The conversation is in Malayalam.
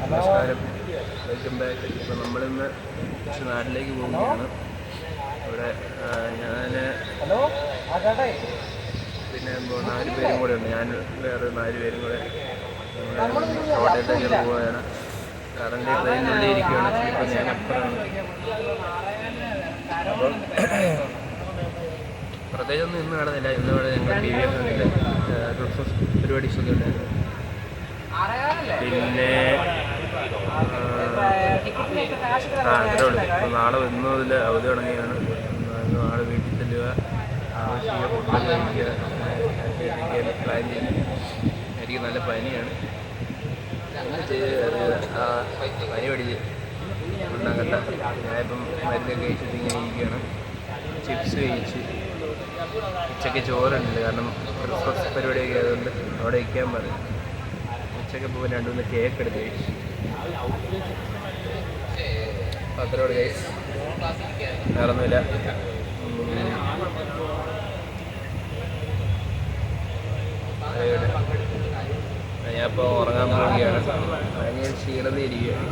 നമസ്കാരം, വെൽക്കം ബാക്ക്. ഇപ്പോൾ നമ്മളിന്ന് നാട്ടിലേക്ക് പോവുകയാണ്. ഇവിടെ ഞാൻ പിന്നെ 4 പേരും കൂടെ ഉണ്ട്. ഞാൻ വേറെ 4 പേരും കൂടെ കോട്ടയത്തേക്ക് പോവുകയാണ്. കറണ്ട് ട്രെയിനിനുള്ളിൽ ഇരിക്കുകയാണ്. ഇപ്പം ഞാൻ അപ്പുറമാണ്. അപ്പം പ്രത്യേകിച്ചൊന്നും ഇന്ന് നടന്നില്ല. ഇന്ന് ഇവിടെ ഞങ്ങൾ PVF ക്രിസ്മസ് പരിപാടീസൊക്കെ ഉണ്ടായിരുന്നു. പിന്നെ അത്രേ ഉള്ളൂ. അപ്പോൾ നാളെ ഇന്ന് മുതൽ അവധി തുടങ്ങിയാണ്. നാളെ വീട്ടിൽ ചെല്ലുക, ആവശ്യമില്ല, ഫുഡ് കഴിക്കുക, പ്ലാൻ ചെയ്യുക. എനിക്ക് നല്ല പനിയാണ്. പനി പഠിച്ച് ഉണ്ടാകണ്ട. ഞാനിപ്പം മരുന്നൊക്കെ കഴിച്ചിട്ട് ഇങ്ങനെ ഇരിക്കുകയാണ്. ചിപ്സ് കഴിച്ച് ഉച്ചയ്ക്ക് ചോറുണ്ട്. കാരണം ക്രിസ്മസ് പരിപാടിയൊക്കെ ആയതുകൊണ്ട് അവിടെ വയ്ക്കാൻ പറയും. ഉച്ചയ്ക്ക് പോകുമ്പോൾ 2-3 കേക്ക് എടുത്ത് കഴിച്ചു. അത്രയോട് കഴിച്ച് വേറൊന്നുമില്ല. ഞാനിപ്പോൾ ഉറങ്ങാൻ പോവുകയാണ്. ഭയങ്കര ക്ഷീണതയിരിക്കുകയാണ്.